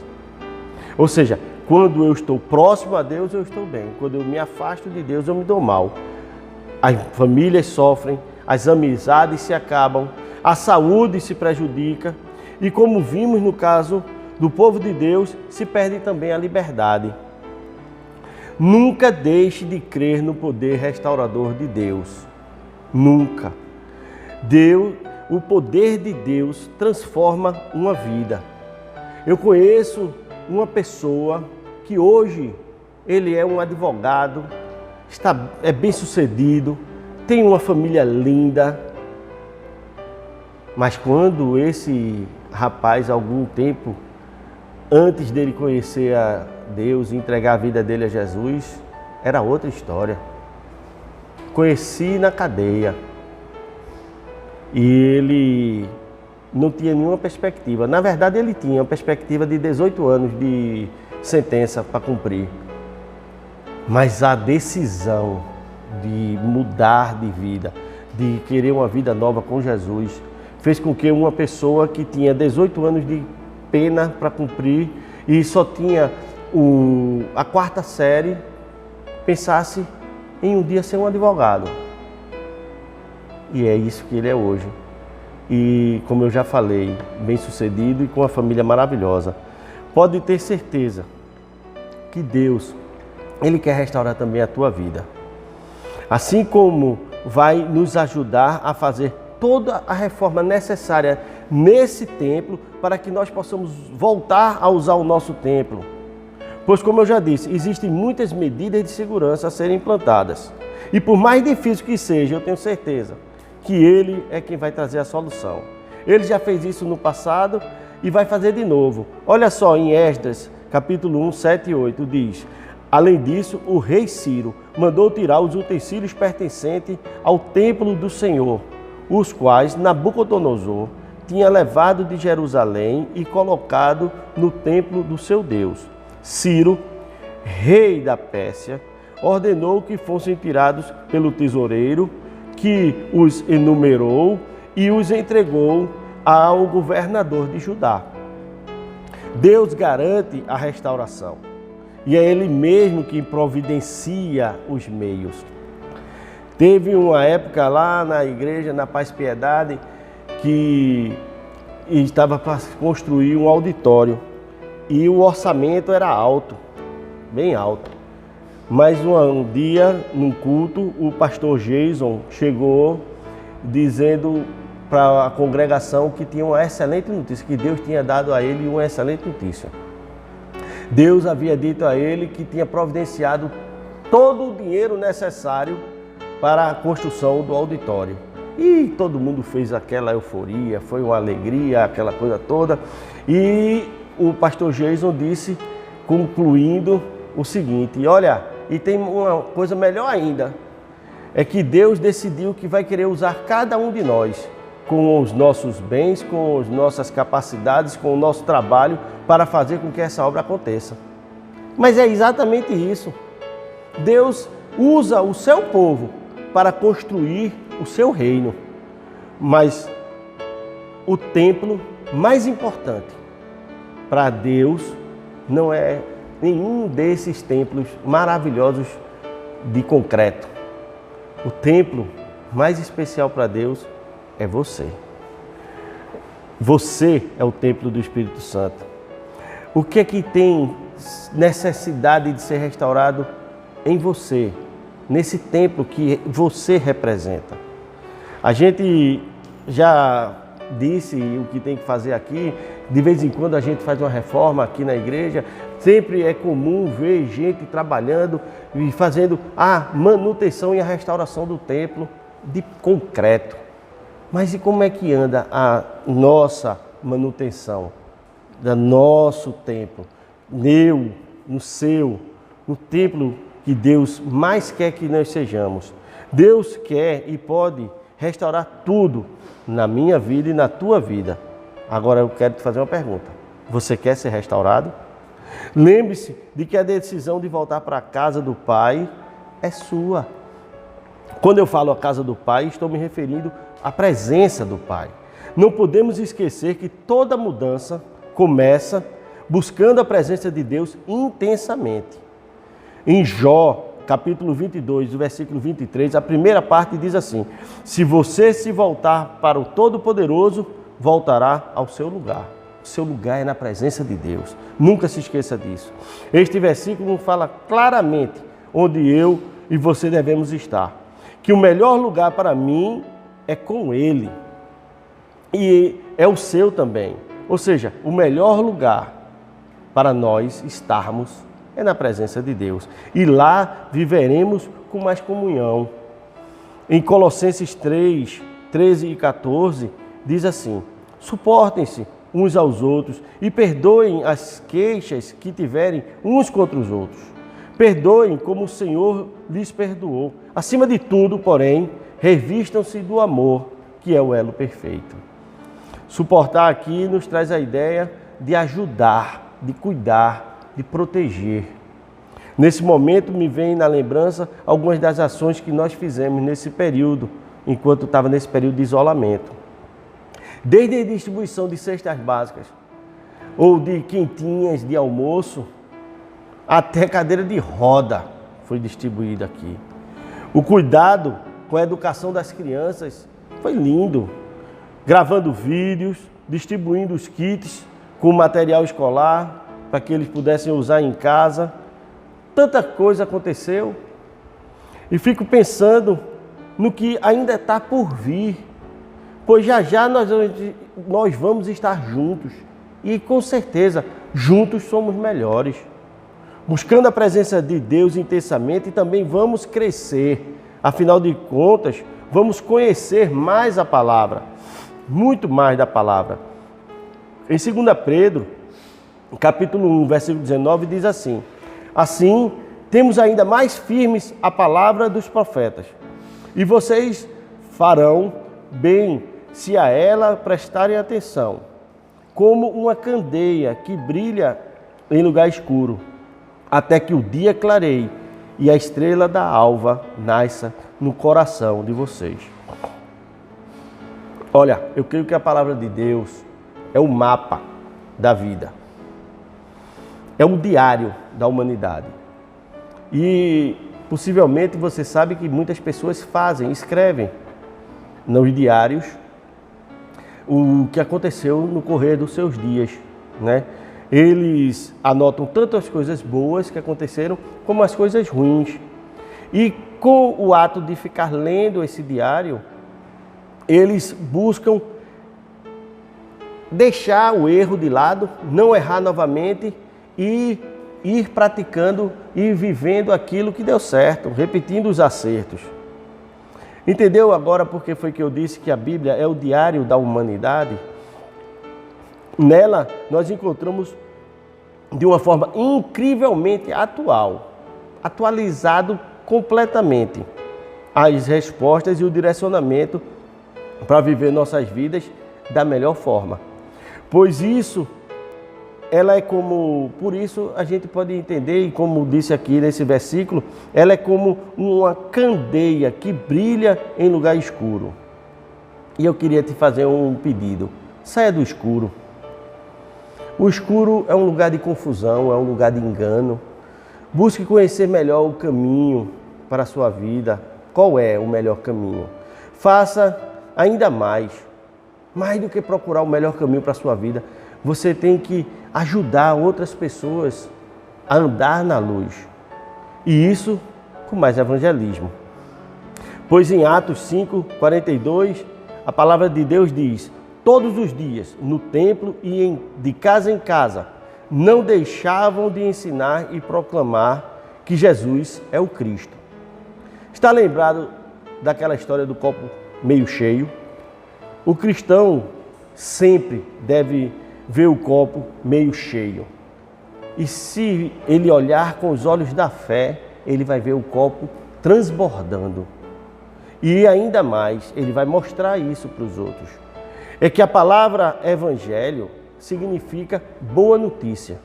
Ou seja, quando eu estou próximo a Deus, eu estou bem. Quando eu me afasto de Deus, eu me dou mal. As famílias sofrem, as amizades se acabam, a saúde se prejudica. E como vimos no caso do povo de Deus, se perde também a liberdade. Nunca deixe de crer no poder restaurador de Deus. Nunca. O poder de Deus transforma uma vida. Eu conheço uma pessoa que hoje ele é um advogado, é bem sucedido, tem uma família linda, mas quando esse rapaz, algum tempo antes dele conhecer a Deus e entregar a vida dele a Jesus, era outra história. Conheci na cadeia e ele não tinha nenhuma perspectiva. Na verdade, ele tinha uma perspectiva de 18 anos de sentença para cumprir. Mas a decisão de mudar de vida, de querer uma vida nova com Jesus, fez com que uma pessoa que tinha 18 anos de pena para cumprir e só tinha a 4ª série, pensasse em um dia ser um advogado. E é isso que ele é hoje. E como eu já falei, bem sucedido e com uma família maravilhosa. Pode ter certeza que Deus, Ele quer restaurar também a tua vida. Assim como vai nos ajudar a fazer toda a reforma necessária nesse templo para que nós possamos voltar a usar o nosso templo. Pois, como eu já disse, existem muitas medidas de segurança a serem implantadas. E por mais difícil que seja, eu tenho certeza que Ele é quem vai trazer a solução. Ele já fez isso no passado e vai fazer de novo. Olha só, em Esdras, capítulo 1, 7 e 8, diz: além disso, o rei Ciro mandou tirar os utensílios pertencentes ao templo do Senhor, os quais Nabucodonosor tinha levado de Jerusalém e colocado no templo do seu Deus. Ciro, rei da Pérsia, ordenou que fossem tirados pelo tesoureiro, que os enumerou e os entregou ao governador de Judá. Deus garante a restauração e é Ele mesmo quem providencia os meios. Teve uma época lá na igreja, na Paz Piedade, que estava para construir um auditório e o orçamento era alto, bem alto. Mas um dia, num culto, o pastor Jason chegou dizendo para a congregação que tinha uma excelente notícia, que Deus tinha dado a ele uma excelente notícia. Deus havia dito a ele que tinha providenciado todo o dinheiro necessário para a construção do auditório. E todo mundo fez aquela euforia, foi uma alegria, aquela coisa toda. E o pastor Jason disse, concluindo, o seguinte: olha, e tem uma coisa melhor ainda, é que Deus decidiu que vai querer usar cada um de nós com os nossos bens, com as nossas capacidades, com o nosso trabalho para fazer com que essa obra aconteça. Mas é exatamente isso. Deus usa o seu povo para construir o seu reino. Mas o templo mais importante para Deus não é nenhum desses templos maravilhosos de concreto. O templo mais especial para Deus é você. Você é o templo do Espírito Santo. O que é que tem necessidade de ser restaurado em você, nesse templo que você representa? A gente já disse o que tem que fazer aqui. De vez em quando a gente faz uma reforma aqui na igreja. Sempre é comum ver gente trabalhando e fazendo a manutenção e a restauração do templo de concreto. Mas e como é que anda a nossa manutenção do nosso templo? No seu, no templo que Deus mais quer que nós sejamos. Deus quer e pode restaurar tudo na minha vida e na tua vida. Agora eu quero te fazer uma pergunta. Você quer ser restaurado? Lembre-se de que a decisão de voltar para a casa do Pai é sua. Quando eu falo a casa do Pai, estou me referindo à presença do Pai. Não podemos esquecer que toda mudança começa buscando a presença de Deus intensamente. Em Jó, capítulo 22, versículo 23, a primeira parte diz assim: se você se voltar para o Todo-Poderoso, voltará ao seu lugar. O seu lugar é na presença de Deus. Nunca se esqueça disso. Este versículo fala claramente onde eu e você devemos estar. Que o melhor lugar para mim é com Ele. E é o seu também. Ou seja, o melhor lugar para nós estarmos é na presença de Deus. E lá viveremos com mais comunhão. Em Colossenses 3, 13 e 14, diz assim: suportem-se uns aos outros e perdoem as queixas que tiverem uns contra os outros. Perdoem como o Senhor lhes perdoou. Acima de tudo, porém, revistam-se do amor, que é o elo perfeito. Suportar aqui nos traz a ideia de ajudar, de cuidar, de proteger. Nesse momento me vem na lembrança algumas das ações que nós fizemos nesse período, enquanto estava nesse período de isolamento. Desde a distribuição de cestas básicas, ou de quentinhas de almoço, até cadeira de roda foi distribuída aqui. O cuidado com a educação das crianças foi lindo. Gravando vídeos, distribuindo os kits com material escolar, para que eles pudessem usar em casa. Tanta coisa aconteceu. E fico pensando no que ainda está por vir. Pois já já nós vamos estar juntos. E com certeza, juntos somos melhores. Buscando a presença de Deus intensamente, e também vamos crescer. Afinal de contas, vamos conhecer mais a palavra. Muito mais da palavra. Em 2 Pedro, capítulo 1, versículo 19, diz assim: assim, temos ainda mais firmes a palavra dos profetas. E vocês farão bem se a ela prestarem atenção, como uma candeia que brilha em lugar escuro, até que o dia clareie e a estrela da alva nasça no coração de vocês. Olha, eu creio que a palavra de Deus é o mapa da vida. É o diário da humanidade. E possivelmente você sabe que muitas pessoas escrevem nos diários o que aconteceu no correr dos seus dias, né? Eles anotam tanto as coisas boas que aconteceram, como as coisas ruins. E com o ato de ficar lendo esse diário, eles buscam deixar o erro de lado, não errar novamente e ir praticando e vivendo aquilo que deu certo, repetindo os acertos. Entendeu agora por que foi que eu disse que a Bíblia é o diário da humanidade? Nela nós encontramos de uma forma incrivelmente atual atualizado completamente as respostas e o direcionamento para viver nossas vidas da melhor forma. Pois isso, por isso a gente pode entender, e como disse aqui nesse versículo, ela é como uma candeia que brilha em lugar escuro. E eu queria te fazer um pedido: saia do escuro. O escuro é um lugar de confusão, é um lugar de engano. Busque conhecer melhor o caminho para a sua vida. Qual é o melhor caminho? Faça ainda mais do que procurar o melhor caminho para a sua vida. Você tem que ajudar outras pessoas a andar na luz. E isso com mais evangelismo. Pois em Atos 5:42, a palavra de Deus diz: todos os dias, no templo e de casa em casa, não deixavam de ensinar e proclamar que Jesus é o Cristo. Está lembrado daquela história do copo meio cheio? O cristão sempre deve ver o copo meio cheio. E se ele olhar com os olhos da fé, ele vai ver o copo transbordando. E ainda mais, ele vai mostrar isso para os outros. É que a palavra evangelho significa boa notícia.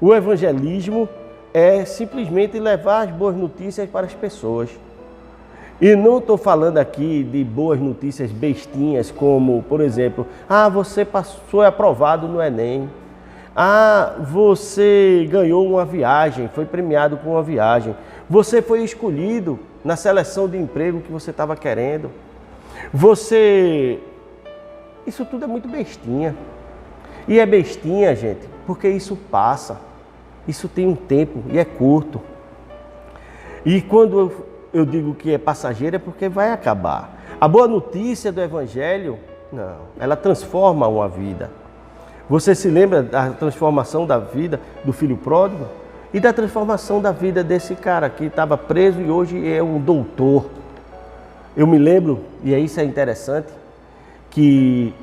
O evangelismo é simplesmente levar as boas notícias para as pessoas. E não estou falando aqui de boas notícias bestinhas, como, por exemplo, você foi aprovado no Enem. Você ganhou uma viagem, foi premiado com uma viagem. Você foi escolhido na seleção de emprego que você estava querendo. Isso tudo é muito bestinha. E é bestinha, gente, porque isso passa. Isso tem um tempo e é curto. E quando eu digo que é passageiro é porque vai acabar. A boa notícia do Evangelho, não, ela transforma uma vida. Você se lembra da transformação da vida do filho pródigo? E da transformação da vida desse cara que estava preso e hoje é um doutor. Eu me lembro, e isso é interessante, que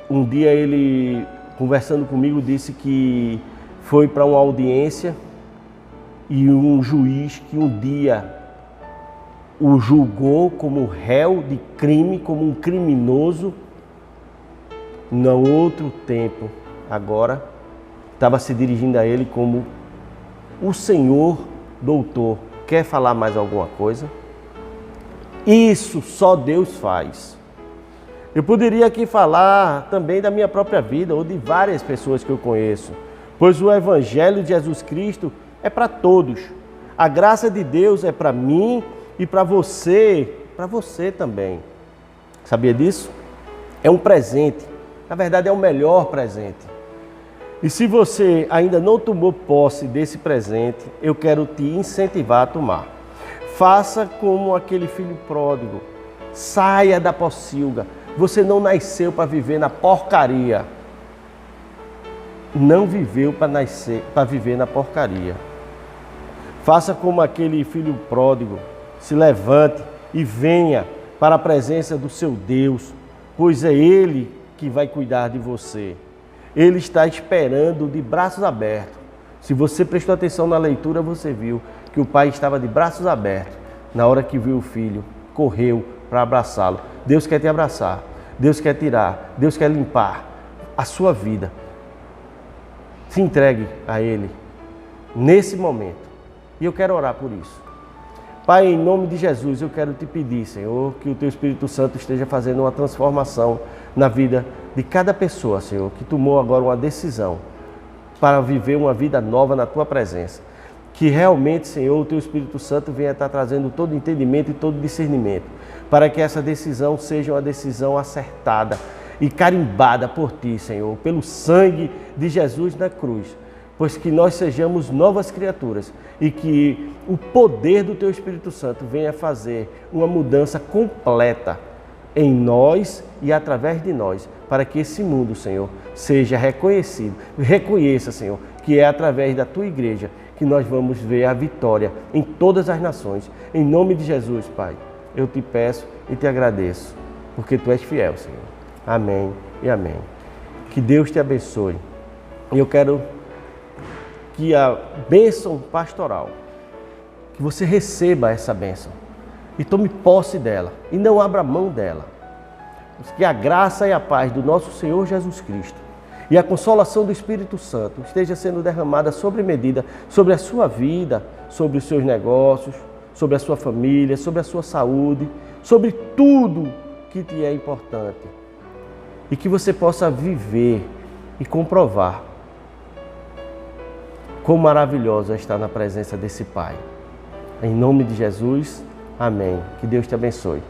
um dia ele, conversando comigo, disse que foi para uma audiência e um juiz que um dia o julgou como réu de crime, como um criminoso, no outro tempo, agora, estava se dirigindo a ele como o senhor doutor. Quer falar mais alguma coisa? Isso só Deus faz. Eu poderia aqui falar também da minha própria vida ou de várias pessoas que eu conheço, pois o Evangelho de Jesus Cristo é para todos. A graça de Deus é para mim e para você também. Sabia disso? É um presente. Na verdade, é o melhor presente. E se você ainda não tomou posse desse presente, eu quero te incentivar a tomar. Faça como aquele filho pródigo. Saia da pocilga. Você não nasceu para viver na porcaria. Não viveu para viver na porcaria. Faça como aquele filho pródigo. Se levante e venha para a presença do seu Deus, pois é Ele que vai cuidar de você. Ele está esperando de braços abertos. Se você prestou atenção na leitura, você viu que o pai estava de braços abertos. Na hora que viu o filho, correu para abraçá-lo. Deus quer te abraçar. Deus quer tirar. Deus quer limpar a sua vida. Se entregue a Ele nesse momento. E eu quero orar por isso. Pai, em nome de Jesus, eu quero te pedir, Senhor, que o Teu Espírito Santo esteja fazendo uma transformação na vida de cada pessoa, Senhor, que tomou agora uma decisão para viver uma vida nova na Tua presença. Que realmente, Senhor, o Teu Espírito Santo venha estar trazendo todo entendimento e todo discernimento, para que essa decisão seja uma decisão acertada e carimbada por Ti, Senhor, pelo sangue de Jesus na cruz. Pois que nós sejamos novas criaturas e que o poder do Teu Espírito Santo venha fazer uma mudança completa em nós e através de nós, para que esse mundo, Senhor, seja reconhecido. Reconheça, Senhor, que é através da Tua igreja que nós vamos ver a vitória em todas as nações. Em nome de Jesus, Pai, eu te peço e te agradeço, porque Tu és fiel, Senhor. Amém e amém. Que Deus te abençoe. E eu quero que a bênção pastoral, que você receba essa bênção e tome posse dela e não abra mão dela. Que a graça e a paz do nosso Senhor Jesus Cristo e a consolação do Espírito Santo esteja sendo derramada sobre medida, sobre a sua vida, sobre os seus negócios, sobre a sua família, sobre a sua saúde, sobre tudo que te é importante. E que você possa viver e comprovar quão maravilhoso é estar na presença desse Pai. Em nome de Jesus, amém. Que Deus te abençoe.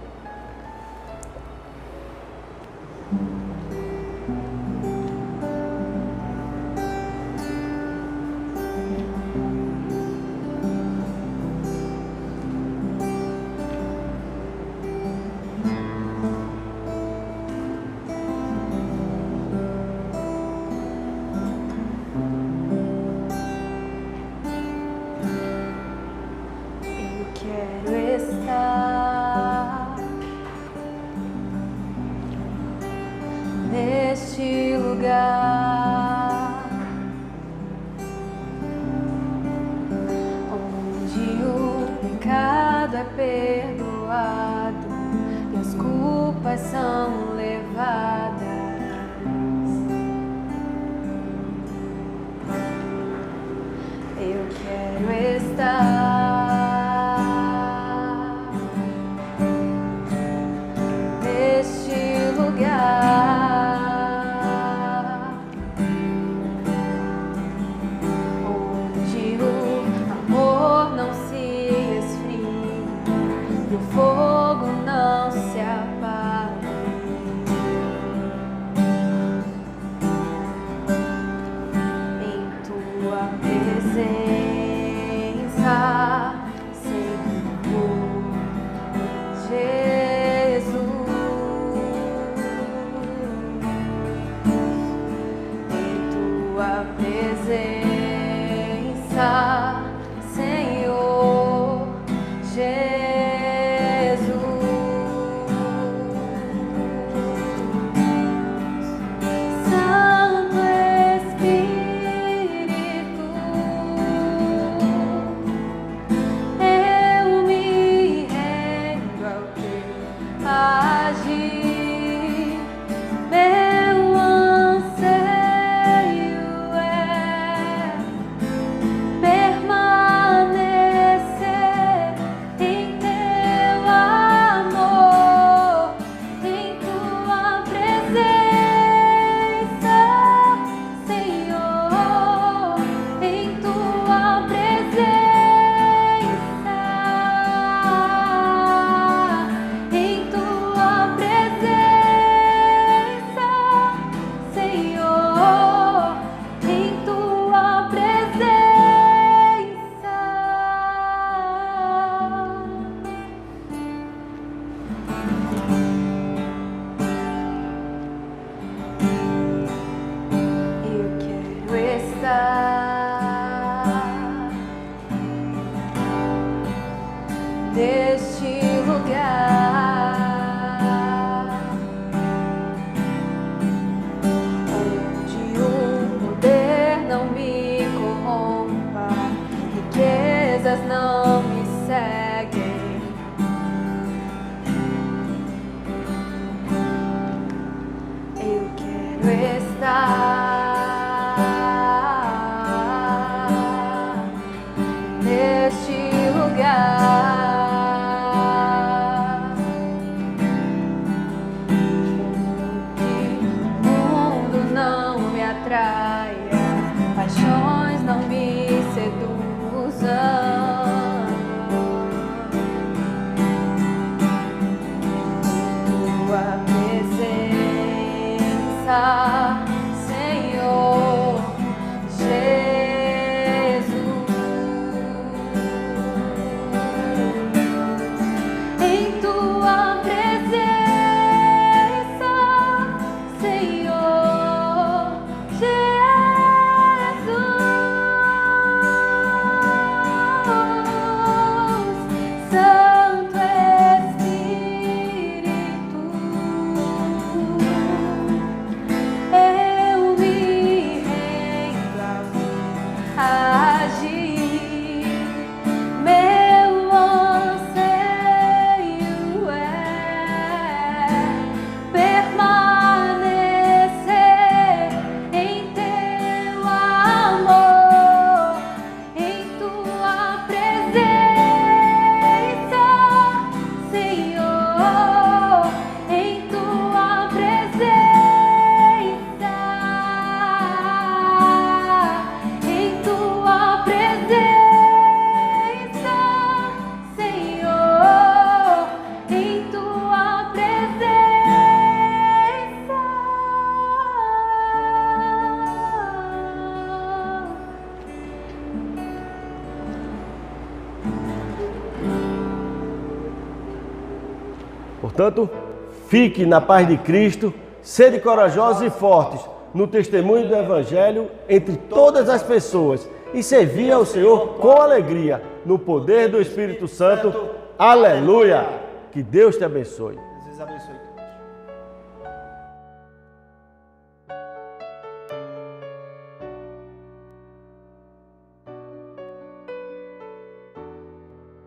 Quero estar neste lugar onde o pecado é perdoado e as culpas são levadas. Eu quero estar onde o amor não se esfria e o fogo não se apaga. Em tua presença, Senhor Jesus. Tua presença, Senhor Jesus. Santo Espírito, eu me rendo ao teu agir. Meu anseio permanecer em teu amor, em tua presença, Senhor, em tua presença, em tua presença, Senhor, em tua presença. Eu quero estar neste lugar onde o poder não me corrompa, riquezas não me seguem. Eu quero estar Portanto, fique na paz de Cristo, sede corajosos e fortes no testemunho do Evangelho entre todas as pessoas e servir ao Senhor com alegria, no poder do Espírito Santo. Aleluia! Que Deus te abençoe. Jesus abençoe.